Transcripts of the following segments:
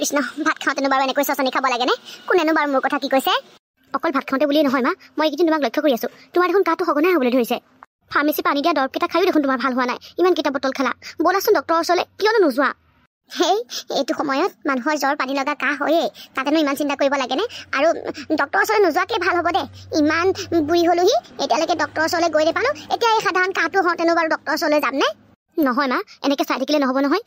কৃষ্ণ ভাত খাওঁতেনো বাৰু এনেকৈ চচনি খাব লাগেনে কোনেনো বাৰু মোৰ কথা কি কৈছে অকল ভাত খাওঁতে বুলিয়ে নহয় মা মই এইকেইদিন তোমাক লক্ষ্য কৰি আছো তোমাৰ দেখোন কাহটো সঘনাই হ'বলৈ ধৰিছে ফাৰ্মেচী পানী দিয়া দৰৱকেইটা খায়ো দেখোন তোমাৰ ভাল হোৱা নাই ইমান কেইটা বটল খালা ব'লাচোন ডক্টৰৰ ওচৰলৈ কিয়নো নোযোৱা হেই এইটো সময়ত মানুহৰ জ্বৰ পানী লগা কাহ হয়েই তাতেনো ইমান চিন্তা কৰিব লাগেনে আৰু ডক্টৰৰ ওচৰলৈ নোযোৱাকৈ ভাল হ'ব দে ইমান বুঢ়ী হ'লোহি এতিয়ালৈকে ডক্টৰৰ ওচৰলৈ গৈ নাপালোঁ এতিয়া এই সাধাৰণ কাহটো হওঁতেনো বাৰু ডক্টৰৰ ওচৰলৈ যামনে নহয় মা এনেকৈ চাই থাকিলে নহ'ব নহয়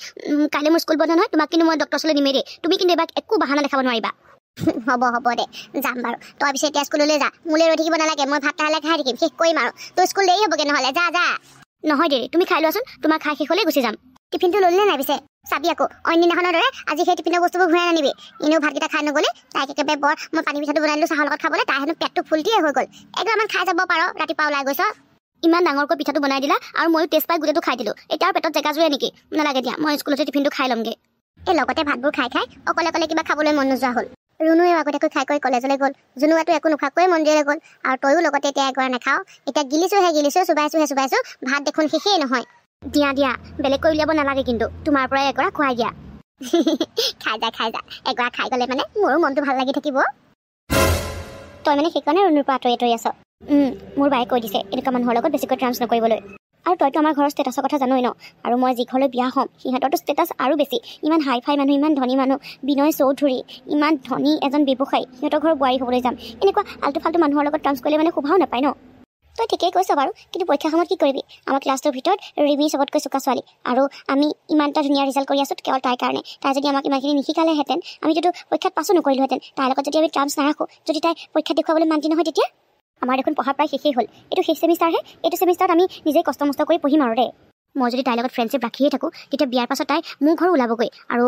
কাইলৈ মোৰ স্কুল বন্ধ নহয় তোমাক কিন্তু মই ডক্টৰৰ ওচৰলৈ নিমেই দেই তুমি কিন্তু এবাৰ একো বাহানা দেখাব নোৱাৰিবা হ'ব দে যাম বাৰু তই পিছে এতিয়া স্কুললৈ যা মোলৈ ৰৈ থাকিব নালাগে মই ভাত লাহে খাই থাকিম শেষ কৰিম আৰু তোৰ স্কুল দেৰি হ'বগৈ নহ'লে যা নহয় দেই তুমি খাই লোৱাচোন তোমাৰ খাই শেষ হ'লেই গুচি যাম টিফিনটো ল'লিনে নাই পিছে চাবি আকৌ অইন দিনাখনৰ দৰে আজি সেই টিফিনৰ বস্তুবোৰ ঘূৰাই আনিবি এনেও ভাতকেইটা খাই নগ'লে তাইক একেবাৰে বৰ মই পানী পিঠাটো বনাই দিলোঁ চাহৰ লগত খাবলৈ তাই হেনো পেটটো ফুলটিয়ে হৈ গ'ল এগৰামান খাই যাব পাৰ ৰাতিপুৱা ওলাই গৈছ ইমান ডাঙৰকৈ পিঠাটো বনাই দিলা আৰু ময়ো টেষ্ট পাই গোটেইটো খাই দিলোঁ এতিয়া আৰু পেটত জেগা জোৰে নেকি নালাগে দিয়া মই স্কুলতে টিফিনটো খাই ল'মগৈ এই লগতে ভাতবোৰ খাই অকলে কিবা খাবলৈ মন নোযোৱা হ'ল ৰুণুৱেও আগতীয়াকৈ খাই কলেজলৈ গ'ল জুনুৱাটো একো নোখোৱাকৈ মন্দিৰলৈ গ'ল আৰু তয়ো লগতে এতিয়া এগৰা নাখাওঁ এতিয়া গিলিছোঁ চুবাইছোঁ ভাত দেখোন শেষেই নহয় দিয়া বেলেগকৈ উলিয়াব নালাগে কিন্তু তোমাৰ পৰাই এগৰা খুৱাই দিয়া খাই যা এগৰা খাই গ'লে মানে মোৰো মনটো ভাল লাগি থাকিব তই মানে সেইকাৰণে ৰুণুৰ পৰা আঁতৰি আছ মোৰ বায়ে কৈ দিছে এনেকুৱা মানুহৰ লগত বেছিকৈ ট্ৰান্স নকৰিবলৈ আৰু তইতো আমাৰ ঘৰৰ ষ্টেটাছৰ কথা জানই ন আৰু মই যি ঘৰলৈ বিয়া হ'ম সিহঁতৰতো ষ্টেটাছ আৰু বেছি ইমান হাই ফাই মানুহ ইমান ধনী মানুহ বিনয় চৌধুৰী ইমান ধনী এজন ব্যৱসায়ী সিহঁতৰ ঘৰৰ বোৱাৰী হ'বলৈ যাম এনেকুৱা আল্টু ফাল্টু মানুহৰ লগত ট্ৰান্স কৰিলে মানে শোভাও নাপায় ন তই ঠিকেই কৈছ বাৰু কিন্তু পৰীক্ষা সময়ত কি কৰিবি আমাৰ ক্লাছটোৰ ভিতৰত ৰিমি চবতকৈ চোকা ছোৱালী আৰু আমি ইমান এটা ধুনীয়া ৰিজাল্ট কৰি আছোঁ কেৱল তাইৰ কাৰণে তাই যদি আমাক ইমানখিনি নিশিকালেহেঁতেন আমিতো পৰীক্ষাত পাছো নকৰিলোহেঁতেন তাইৰ লগত যদি আমি ট্ৰান্স নাৰাখোঁ যদি তাই পৰীক্ষাত দেখুৱাবলৈ মান্তি নহয় তেতিয়া আমাৰ দেখোন পঢ়া প্ৰায় শেষেই হ'ল এইটো শেষ ছেমিষ্টাৰহে এইটো ছেমিষ্টাৰত আমি নিজেই কষ্ট কৰি পঢ়িম আৰু দেই মই যদি তাইৰ লগত ফ্ৰেণ্ডশ্বিপ ৰাখিয়ে থাকোঁ তেতিয়া বিয়াৰ পাছত তাই মোৰ ঘৰ ওলাবগৈ আৰু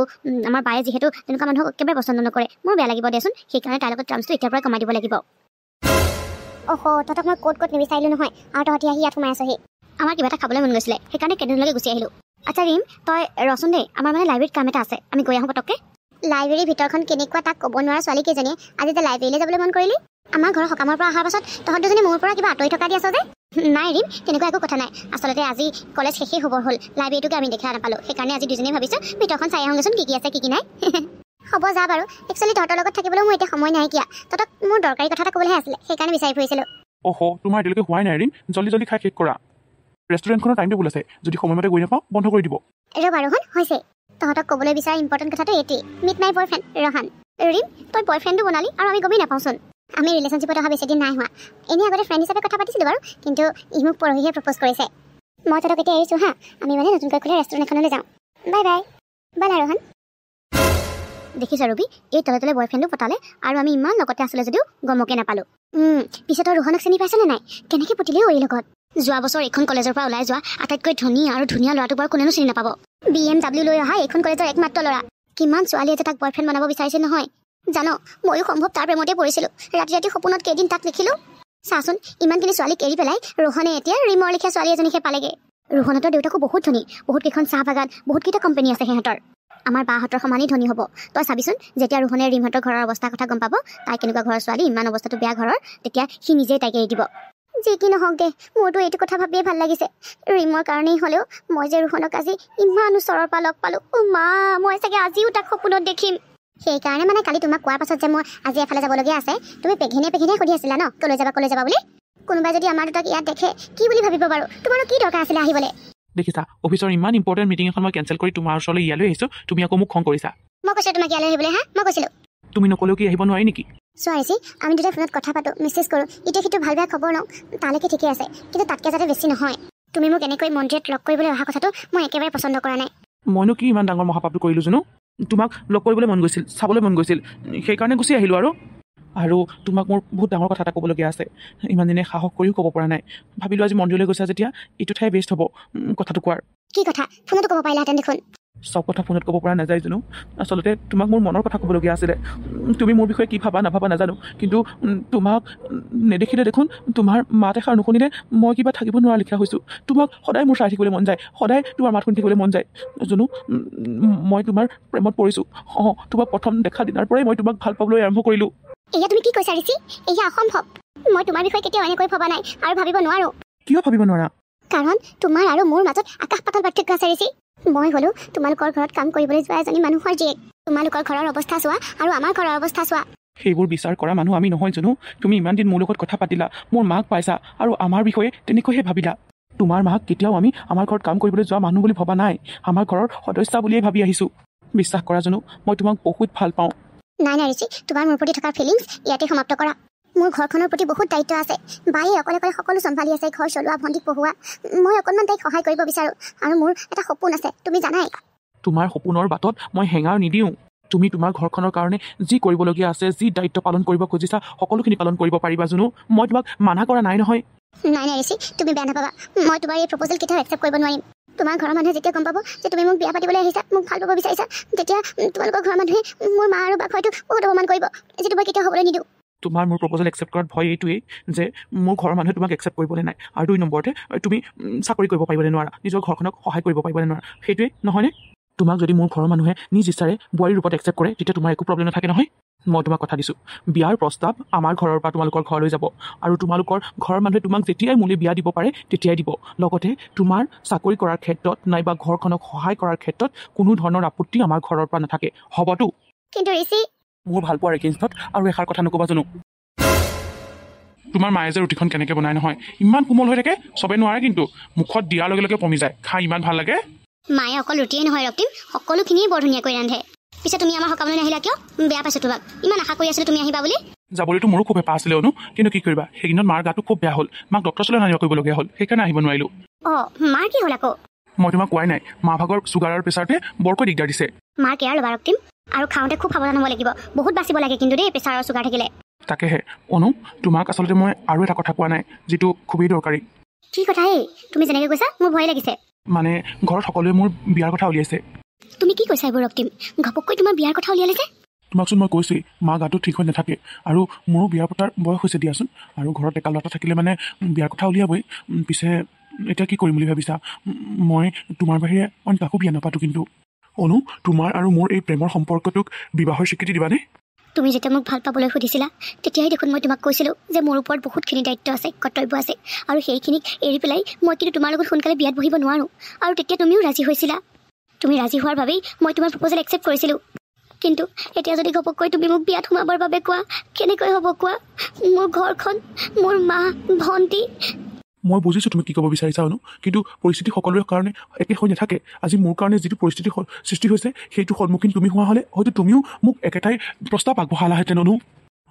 আমাৰ বায়ে যিহেতু তেনেকুৱা মানুহক একেবাৰে পচন্দ নকৰে মোৰ বেয়া লাগিব দেচোন সেইকাৰণে তাইৰ লগত ট্ৰান্সটো এতিয়াৰ পৰাই কমাই দিব লাগিব তহঁতক মই ক'ত নিবিচাৰিলোঁ নহয় আৰু তহঁতি আহি ইয়াত সোমাই আছহি আমাৰ কিবা এটা খাবলৈ মন গৈছিলে সেইকাৰণে কেণ্টিনলৈকে গুচি আহিলোঁ আচ্ছা ৰিম তই ৰচোন দেই আমাৰ মানে লাইব্ৰেৰীত কাম এটা আছে আমি গৈ আহোঁ পটককৈ লাইব্ৰেৰীৰ ভিতৰখন কেনেকুৱা তাক ক'ব নোৱাৰা ছোৱালীকেইজনীয়ে আজি যে লাইব্ৰেৰীলৈ যাবলৈ মন কৰিলি আমাৰ ঘৰৰ সকামৰ পৰা অহাৰ পাছত তহঁত দুজনী মোৰ পৰা কিবা আঁতৰি থকা দি আছ যে নাই ৰিম তেনেকুৱা একো কথা নাই আচলতে আজি কলেজ শেষেই হ'ব হ'ল লাইব্ৰেৰীটোকে আমি দেখা নাপালোঁ সেইকাৰণে আজি দুজনীয়ে ভাবিছোঁ ভিতৰখন চাই আহোঁগৈচোন কি আছে কি নাই হ'ব যা বাৰু একচুৱেলি তহঁতৰ লগত থাকিবলৈ মোৰ এতিয়া সময় নাইকিয়া তহঁতক মোৰ দৰকাৰী কথা এটা ক'বলৈহে আছিলে সেইকাৰণে বিচাৰি ফুৰিছিলোঁ তোমাৰ এতিয়ালৈকে হোৱাই নাই ৰিম জল্দি খাই শেষ কৰা ৰেষ্টুৰেণ্টখনৰ টাইম টেবুল আছে যদি সময়মতে গৈ নাপাওঁ বন্ধ কৰি দিব ৰ'বা ৰোহন হৈছে তহঁতক ক'বলৈ বিচৰা ইম্পৰ্টেণ্ট কথাটো এইটোৱেই meet my boyfriend Rohan Rim তই বয়ফ্ৰেণ্ডো বনালি আৰু আমি গমেই নাপাওঁচোন আমি ৰিলেশ্যনশ্বিপত অহা বেছিদিন নাই হোৱা এনেই আগতে ফ্ৰেণ্ড হিচাপে কথা পাতিছিলোঁ বাৰু কিন্তু ই মোক পৰহিহে প্ৰপ'জ কৰিছে মই তহঁতক এতিয়া এৰিছোঁ হা আমি মানে নতুনকৈ খোলা ৰেষ্টুৰেণ্ট এখনলৈ যাওঁ বাই ৰোহন দেখিছ ৰবি এই তলে বয়ফ্ৰেণ্ডো পতালে আৰু আমি ইমান লগতে আছিলে যদিও গমকে নাপালোঁ পিছত ৰোহনক চিনি পাইছেনে নাই কেনেকৈ পতিলেও এই লগত যোৱা বছৰ এইখন কলেজৰ পৰা ওলাই যোৱা আটাইতকৈ ধনী আৰু ধুনীয়া ল'ৰাটোক বাৰু কোনেনো চিনি নাপাব BMW লৈ অহা এইখন কলেজৰ একমাত্ৰ ল'ৰা কিমান ছোৱালীয়ে যে তাক বয়ফ্ৰেণ্ড বনাব বিচাৰিছিল নহয় জানো ময়ো সম্ভৱ তাৰ প্ৰেমতে পৰিছিলোঁ ৰাতি সপোনত কেইদিন তাক লিখিলোঁ চাচোন ইমানখিনি ছোৱালীক এৰি পেলাই ৰোহনে এতিয়া ৰিমৰ লিখীয়া ছোৱালী এজনীহে পালেগৈ ৰোহনহঁতৰ দেউতাকো বহুত ধনী বহুত কেইখন চাহ বাগান বহুতকেইটা কোম্পানী আছে সিহঁতৰ আমাৰ বাহঁতৰ সমানেই ধনী হ'ব তই চাবিচোন যেতিয়া ৰোহনে ৰিমহঁতৰ ঘৰৰ অৱস্থাৰ কথা গম পাব তাই কেনেকুৱা ঘৰৰ ছোৱালী ইমান অৱস্থাটো বেয়া ঘৰৰ তেতিয়া সি নিজেই তাইক এৰি দিব যি কি নহওক দে মোৰতো এইটো কথা ভাবিয়ে ভাল লাগিছে ৰিমৰ কাৰণেই হ'লেও মই যে ৰোহনক আজি ইমান ওচৰৰ পৰা লগ পালোঁ মা মই চাগে আজিও তাক সপোনত দেখিম সেইকাৰণে মানে কালি তোমাক কোৱাৰ পাছত যে মই আজি এফালে যাবলগীয়া আছে তুমি পেঘিনে সুধি আছিলা ন কলৈ যাবা বুলি কোনোবাই যদি আমাৰ দুটাক ইয়াত দেখে কি বুলি ভাবিব বাৰু তোমাৰো কি দৰকাৰ আছিলে আহিবলৈ দেখিছা অফিচৰ ইমান ইম্পৰ্টেণ্ট মিটিং এখন মই কেঞ্চেল কৰি তোমাৰ ওচৰলৈ ইয়ালৈ আহিছোঁ তুমি আকৌ মোক খং কৰিছা মই কৈছোঁ তোমাক ইয়ালৈ আহিবলৈ হা মই কৈছিলোঁ তুমি নকলেও কি আহিব নোৱাৰি নেকি চোৱাইছি আমি দুটাই ফোনত কথা পাতোঁ মেছেজ কৰোঁ ইটো সিটো ভাল বেয়া খবৰ লওঁ তালৈকে ঠিকে আছে কিন্তু তাতকৈ যাতে বেছি নহয় তুমি মোক এনেকৈ মন্দিৰত লগ কৰিবলৈ অহা কথাটো মই একেবাৰে পচন্দ কৰা নাই মইনো কি ইমান ডাঙৰ মহাপাপটো কৰিলোঁ জানো তোমাক লগ কৰিবলৈ মন গৈছিল চাবলৈ মন গৈছিল সেইকাৰণে গুচি আহিলোঁ আৰু তোমাক মোৰ বহুত ডাঙৰ কথা এটা ক'বলগীয়া আছে ইমান দিনে সাহস কৰিও ক'ব পৰা নাই ভাবিলোঁ আজি মন্দিৰলৈ গৈছা যেতিয়া এইটো ঠাই বেষ্ট হ'ব কথাটো কোৱাৰ কি কথা ফোনতো ক'ব পাৰিলাহেঁতেন দেখোন সব কথা ফোনত ক'ব পৰা নাযায় জানো আচলতে তোমাক মোৰ মনৰ কথা ক'বলগীয়া আছিলে তুমি মোৰ বিষয়ে কি ভাবা নাভাবা নাজানো কিন্তু তোমাক নেদেখিলে দেখোন তোমাৰ মাত এষাৰ নুশুনিলে মই কিবা থাকিব নোৱাৰা লিখা হৈছোঁ তোমাক সদায় মোৰ চাই থাকিবলৈ মন যায় সদায় তোমাৰ মাত শুনি থাকিবলৈ মন যায় জানো মই তোমাৰ প্ৰেমত পৰিছোঁ তোমাক প্ৰথম দেখা দিনাৰ পৰাই মই তোমাক ভাল পাবলৈ আৰম্ভ কৰিলোঁ এয়া তুমি কি কৈছা ঋষি এয়া অসম্ভৱ মই তোমাৰ বিষয়ে কেতিয়াও এনেকৈ ভবা নাই আৰু ভাবিব নোৱাৰো কিয় ভাবিব নোৱাৰা কাৰণ তোমাৰ আৰু মোৰ মাজত আকাশ পাতাল পাৰ্থক্য আছে ঋষি মই হলো তোমালোকৰ ঘৰত কাম কৰিবলৈ যোৱা এজনী মানুহৰ জীয়েক তোমালোকৰ ঘৰৰ অৱস্থা চোৱা আৰু আমাৰ ঘৰৰ অৱস্থা চোৱা। সেইবোৰ বিচাৰ কৰা মানুহ আমি নহয় জানো? তুমি ইমান দিন মোৰ লগত কথা পাতিলা, মোৰ মাক পাইছা আৰু আমাৰ বিষয়ে তেনেকৈহে ভাবিলা। তোমাৰ মাক কেতিয়াও আমি আমাৰ ঘৰত কাম কৰিবলৈ যোৱা মানুহ বুলি ভবা নাই, আমাৰ ঘৰৰ সদস্য বুলিয়েই ভাবি আহিছোঁ। বিশ্বাস কৰা জানো, মই তোমাক বহুত ভাল পাওঁ। নাই নাই ঋষি, তোমাৰ মোৰ প্ৰতি থকা ফিলিংছ ইয়াতে সমাপ্ত কৰা। মোৰ ঘৰখনৰ প্ৰতি বহুত দায়িত্ব আছে। বায়ে অকলে অকলে সকলো চম্ভালি আছে, ঘৰ চলোৱা, ভণ্টিক পঢ়োৱা। মই অকণমান তাইক সহায় কৰিব বিচাৰোঁ আৰু মোৰ এটা সপোন আছে, তুমি জানাই। তোমাৰ সপোনৰ বাটত মই হেঙাৰ নিদিওঁ। তুমি তোমাৰ ঘৰখনৰ কাৰণে যি কৰিবলগীয়া আছে, যি দায়িত্ব পালন কৰিব খুজিছা, সকলোখিনি পালন কৰিব পাৰিবা জানো। মই তোমাক মানা কৰা নাই নহয়। নাই নাই ঋষি, তুমি বেয়া নাপাবা। মই তোমাৰ এই প্ৰপ'জেল কেতিয়াও একচেপ্ট কৰিব নোৱাৰিম। তোমাৰ ঘৰৰ মানুহে যেতিয়া গম পাব যে তুমি মোক বিয়া পাতিবলৈ আহিছা, মোক ভাল পাব বিচাৰিছা, তেতিয়া তোমালোকৰ ঘৰৰ মানুহে মোৰ মা আৰু বাক হয়তো বহুত অপমান কৰিব, যিটো মই কেতিয়াও হ'বলৈ নিদিওঁ। তোমাৰ মোৰ প্ৰপ'জেল একচেপ্ট কৰাত ভয় এইটোৱেই যে মোৰ ঘৰৰ মানুহে তোমাক একচেপ্ট কৰিবলৈ নাই, আৰু 2 নম্বৰতে তুমি চাকৰি কৰিব পাৰিবলৈ নোৱাৰা, নিজৰ ঘৰখনক সহায় কৰিব পাৰিবলৈ নোৱাৰা। সেইটোৱে নহয়নে? তোমাক যদি মোৰ ঘৰৰ মানুহে নিজ ইচ্ছাৰে বোৱাৰীৰ ৰূপত একচেপ্ট কৰে, তেতিয়া তোমাৰ একো প্ৰব্লেম নাথাকে নহয়। মই তোমাক কথা দিছোঁ, বিয়াৰ প্ৰস্তাৱ আমাৰ ঘৰৰ পৰা তোমালোকৰ ঘৰলৈ যাব, আৰু তোমালোকৰ ঘৰৰ মানুহে তোমাক যেতিয়াই মোলৈ বিয়া দিব পাৰে তেতিয়াই দিব। লগতে তোমাৰ চাকৰি কৰাৰ ক্ষেত্ৰত নাইবা ঘৰখনক সহায় কৰাৰ ক্ষেত্ৰত কোনো ধৰণৰ আপত্তি আমাৰ ঘৰৰ পৰা নাথাকে, হ'বতো? কিন্তু ঋষি, মোৰ ভাল পোৱাৰ এগেইনষ্টত আৰু এষাৰ কথা নক'বা জানো। তোমাৰ মায়ে যে ৰুটিখন কেনেকৈ বনায় নহয়, ইমান কোমল হৈ থাকে, চবেই নোৱাৰে কিন্তু মুখত দিয়াৰ লগে লগে পমি যায়, খাই ইমান ভাল লাগে। মায়ে অকল ৰুটিয়েই নহয় ৰক্তিম, সকলোখিনিয়ে বৰ ধুনীয়াকৈ ৰান্ধে। পিছে তুমি আমাৰ সকামলৈ নাহিলা কিয়? বেয়া পাইছোঁ তোমাক, ইমান আশা কৰি আছিলোঁ তুমি আহিবা বুলি। যাবলৈতো মোৰো খুব হেঁপাহ আছিলে অনু, কিন্তু কি কৰিবা, সেইদিনত মাৰ গাটো খুব বেয়া হ'ল, মাক ডক্টৰ ওচৰলৈ নানিব কৰিবলগীয়া হ'ল, সেইকাৰণে আহিব নোৱাৰিলোঁ। অঁ, মাৰ কি হ'ল আকৌ? মই তোমাক কোৱাই নাই, মা ভাগৰ চুগাৰ আৰু প্ৰেছাৰটোৱে বৰকৈ দিগদাৰ দিছে। মাৰ কেয়াৰ ল'বা ৰক্তিম, আৰু খাওঁতে খুব সাৱধান হ'ব লাগিব, বহুত বাচিব লাগে কিন্তু দেই প্ৰেছাৰ আৰু চুগাৰ থাকিলে। তাকেহে অনু, তোমাক আচলতে মই আৰু এটা কথা কোৱা নাই, যিটো খুবেই দৰকাৰী। কি কথা এই? তুমি যেনেকৈ কৈছা মোৰ ভয় লাগিছে। মানে ঘৰত সকলোৱে মোৰ বিয়াৰ কথা উলিয়াইছে। তুমি কি কৈছা এইবোৰ ৰক্তিম? ঘপককৈ তোমাৰ বিয়াৰ কথা উলিয়ালে যে? তোমাকচোন মই কৈছোঁৱেই, মা গাটো ঠিক হৈ নাথাকে, আৰু মোৰো বিয়া পতাৰ বয়স হৈছে দিয়াচোন, আৰু ঘৰত ডেকা ল'ৰা থাকিলে মানে বিয়াৰ কথা উলিয়াবই। পিছে এতিয়া কি কৰিম বুলি ভাবিছা? মই তোমাৰ বাহিৰে অইন কাকো বিয়া নাপাতো। কিন্তু অনু, তোমাৰ আৰু মোৰ এই প্ৰেমৰ সম্পৰ্কটোক বিবাহৰ স্বীকৃতি দিবানে? তুমি যেতিয়া মোক ভাল পাবলৈ সুধিছিলা, তেতিয়াই দেখোন মই তোমাক কৈছিলোঁ যে মোৰ ওপৰত বহুতখিনি দায়িত্ব আছে, কৰ্তব্য আছে, আৰু সেইখিনিক এৰি পেলাই মই কিন্তু তোমাৰ লগত সোনকালে বিয়াত বহিব নোৱাৰোঁ। আৰু তেতিয়া তুমিও ৰাজি হৈছিলা। তুমি ৰাজি হোৱাৰ বাবেই মই তোমাৰ প্ৰপ'জেল একচেপ্ট কৰিছিলোঁ। কিন্তু এতিয়া যদি ঘপককৈ তুমি মোক বিয়াত সোমাবৰ বাবে কোৱা, কেনেকৈ হ'ব কোৱা? মোৰ ঘৰখন, মোৰ মা, ভণ্টি। মই বুজিছোঁ তুমি কি ক'ব বিচাৰিছা অনু, কিন্তু পৰিস্থিতি সকলোৰে কাৰণে একে হৈ নাথাকে। আজি মোৰ কাৰণে যিটো পৰিস্থিতিৰ সৃষ্টি হৈছে, সেইটো সন্মুখীন তুমি হোৱা হ'লে হয়তো তুমিও মোক একেটাই প্ৰস্তাৱ আগবঢ়ালাহেঁতেন অনু।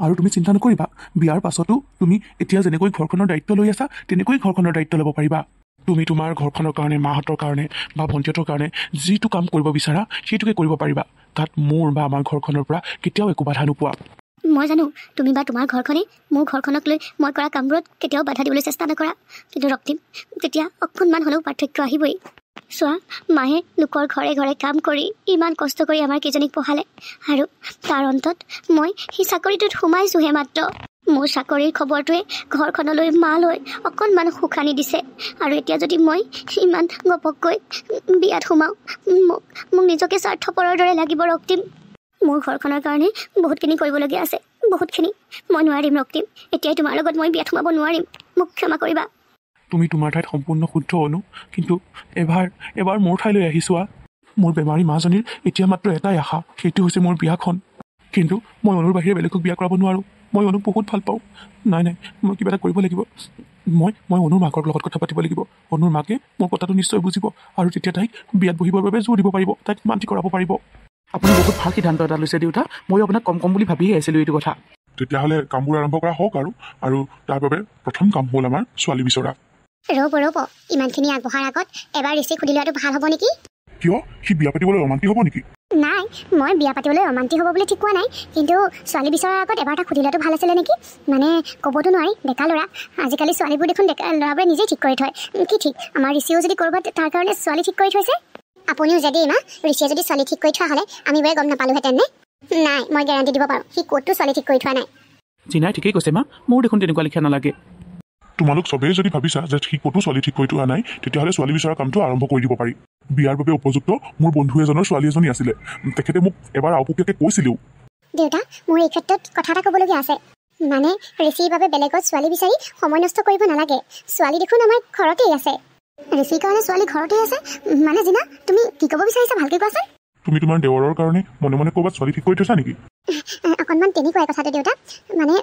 আৰু তুমি চিন্তা নকৰিবা, বিয়াৰ পাছতো তুমি এতিয়া যেনেকৈ ঘৰখনৰ দায়িত্ব লৈ আছা, তেনেকৈ ঘৰখনৰ দায়িত্ব ল'ব পাৰিবা। তুমি তোমাৰ ঘৰখনৰ কাৰণে, মাহঁতৰ কাৰণে বা ভণ্টিহঁতৰ কাৰণে যিটো কাম কৰিব বিচাৰা, সেইটোকে কৰিব পাৰিবা। তাত মোৰ বা আমাৰ ঘৰখনৰ পৰা কেতিয়াও একো বাধা নোপোৱা। মই জানো তুমি বা তোমাৰ ঘৰখনে মোৰ ঘৰখনক লৈ মই কৰা কামবোৰত কেতিয়াও বাধা দিবলৈ চেষ্টা নকৰা। কিন্তু ৰক্তিম, তেতিয়া অকণমান হ'লেও পাৰ্থক্য আহিবই। চোৱা, মায়ে লোকৰ ঘৰে ঘৰে কাম কৰি ইমান কষ্ট কৰি আমাৰ কেইজনীক পঢ়ালে, আৰু তাৰ অন্তত মই সেই চাকৰিটোত সোমাইছোঁহে মাত্ৰ। মোৰ চাকৰিৰ খবৰটোৱে ঘৰখনলৈ মালৈ অকণমান সুখ আনি দিছে, আৰু এতিয়া যদি মই ইমান ঘপককৈ বিয়াত সোমাওঁ, মোক নিজকে স্বাৰ্থপৰৰ দৰে লাগিব ৰক্তিম। মোৰ ঘৰখনৰ কাৰণে বহুতখিনি কৰিবলগীয়া আছে, বহুতখিনি। মই নোৱাৰিম ৰক্তিম, এতিয়াই তোমাৰ লগত মই বিয়াত সোমাব নোৱাৰিম, মোক ক্ষমা কৰিবা। তুমি তোমাৰ ঠাইত সম্পূৰ্ণ শুদ্ধ অনু, কিন্তু এবাৰ মোৰ ঠাইলৈ আহি চোৱা। মোৰ বেমাৰী মাজনীৰ এতিয়া মাত্ৰ এটাই আশা, সেইটো হৈছে মোৰ বিয়াখন। কিন্তু মই অনুৰ বাহিৰে বেলেগক বিয়া কৰাব নোৱাৰোঁ। মই অনুক বহুত ভাল পাওঁ। নাই, মই কিবা এটা কৰিব লাগিব। মই অনুৰ মাকৰ লগত কথা পাতিব লাগিব। অনুৰ মাকে মোৰ কথাটো নিশ্চয় বুজিব, আৰু তেতিয়া তাইক বিয়াত বহিবৰ বাবে জোৰ দিব পাৰিব, তাইক মান্তি কৰাব পাৰিব। আপুনি বহুত ভাল সিদ্ধান্ত এটা লৈছে দেউতা, মই আপোনাক কম বুলি ভাবিয়ে আহিছিলোঁ এইটো কথা। তেতিয়াহ'লে কামবোৰ আৰম্ভ কৰা হওক, আৰু তাৰ বাবে প্ৰথম কাম হ'ল আমাৰ ছোৱালী বিচৰা। ৰ'ব, ইমানখিনি আগবঢ়াৰ আগত এবাৰ ঋষিক সুধি লোৱাটো ভাল হ'ব নেকি? কিয়? সি বিয়া পাতিবলৈ ৰোমান্টিক হ'ব নেকি? নাই, মই বিয়া পাতিবলৈ ৰোমান্টিক হ'ব বুলি ঠিক কোৱা নাই, কিন্তু ছোৱালী বিচৰাৰ আগত এবাৰ তাক সুধি লোৱাটো ভাল আছিলে নেকি? মানে ক'বতো নোৱাৰি, ডেকা ল'ৰা, আজিকালি ছোৱালীবোৰ দেখোন ডেকা ল'ৰাবোৰে নিজেই ঠিক কৰি থয়। কি ঠিক, আমাৰ ঋষিও যদি ক'ৰবাত তাৰ কাৰণে ছোৱালী ঠিক কৰি থৈছে। আপুনিও যদি মা, ঋষিয়ে যদি ছোৱালী ঠিক কৰি থোৱা হ'লে আমি বোৰে গম নাপালোহেঁতেন নে? নাই, মই গেৰাণ্টি দিব পাৰোঁ, সি ক'তো ছোৱালী ঠিক কৰি থোৱা নাই। জিনাই ঠিকেই কৈছে মা, মোৰ দেখোন তেনেকুৱা লিখা নালাগে। তোমালোক চবেই যদি ভাবিছা যে সি ক'তো ছোৱালী ঠিক কৰি থোৱা নাই, তেতিয়াহ'লে ছোৱালী বিচৰা কামটো আৰম্ভ কৰি দিব পাৰি। বিয়াৰ বাবে উপযুক্ত মোৰ বন্ধু এজনৰ ছোৱালী এজনী আছিলে, তেখেতে মোক এবাৰ আওপকীয়াকৈ কৈছিলেও। দেউতা, মোৰ এই ক্ষেত্ৰত কথা এটা ক'বলগীয়া আছে। মানে ঋষিৰ বাবে বেলেগত ছোৱালী বিচাৰি সময় নষ্ট কৰিব নালাগে। ছোৱালী দেখোন আমাৰ ঘৰতেই আছে। ঋষিৰ কাৰণে ছোৱালী ঘৰতেই আছে মানে জিনা, তুমি কি ক'ব বিচাৰিছা ভালকৈ কোৱাচোন। তুমি তোমাৰ দেৱৰৰ কাৰণে মনে মনে ক'ৰবাত ছোৱালী ঠিক কৰি থৈছা নেকি? অকণমান তেনেকুৱাই কথাটো দেউতা। মানে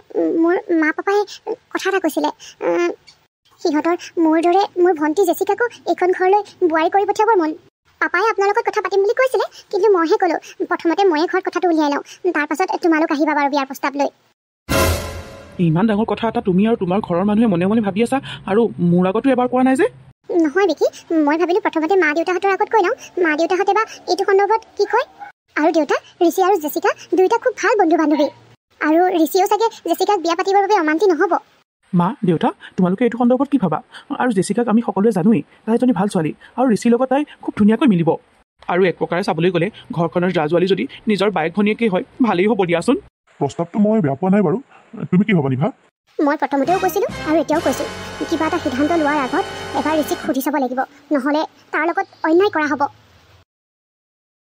মোৰ মা পাপাই কথা এটা কৈছিলে, সিহঁতৰ মোৰ দৰে মোৰ ভণ্টি জেচিকাকো এইখন ঘৰলৈ বোৱাৰী কৰি পঠিয়াবৰ মন। পাপাই আপোনাৰ লগত কথা পাতিম বুলি কৈছিলে, কিন্তু মইহে ক'লোঁ প্ৰথমতে ময়ে ঘৰত কথাটো উলিয়াই লওঁ, তাৰপাছত তোমালোক আহিবা বাৰু বিয়াৰ প্ৰস্তাৱ লৈ। ইমান ডাঙৰ কথা এটা তুমি আৰু তোমাৰ ঘৰৰ মানুহে মনে মনে ভাবি আছা, আৰু মোৰ আগতো এবাৰ কোৱা নাই যে? নহয় বিকি, মই ভাবিলোঁ প্ৰথমতে মা দেউতাহঁতৰ আগত কৈ লওঁ, মা দেউতাহঁতে বা এইটো সন্দৰ্ভত কি কয়। আৰু দেউতা, ঋষি আৰু জেচিকা দুয়োটা খুব ভাল বন্ধু বান্ধৱী, আৰু ঋষিও চাগে জেচিকাক বিয়া পাতিবৰ বাবে অমান্তি নহ'ব। মা দেউতা তোমালোকে এইটো সন্দৰ্ভত কি ভাবা? আৰু জেচিকাক আমি সকলোৱে জানোৱেই, তাই এজনী ভাল ছোৱালী, আৰু ঋষিৰ লগত তাই খুব ধুনীয়াকৈ মিলিব। আৰু এক প্ৰকাৰে চাবলৈ গ'লে ঘৰখনৰ জা-জোৱালী যদি নিজৰ বায়েক ভনীয়েকেই হয়, ভালেই হ'ব দিয়াচোন। প্ৰস্তাৱটো মই বেয়া পোৱা নাই বাৰু, তুমি কি ভাবা নিভা? মই প্ৰথমতেও কৈছিলোঁ আৰু এতিয়াও কৈছোঁ, কিবা এটা সিদ্ধান্ত লোৱাৰ আগত এবাৰ ঋষিক সুধি চাব লাগিব, নহ'লে তাৰ লগত অন্যায় কৰা হ'ব।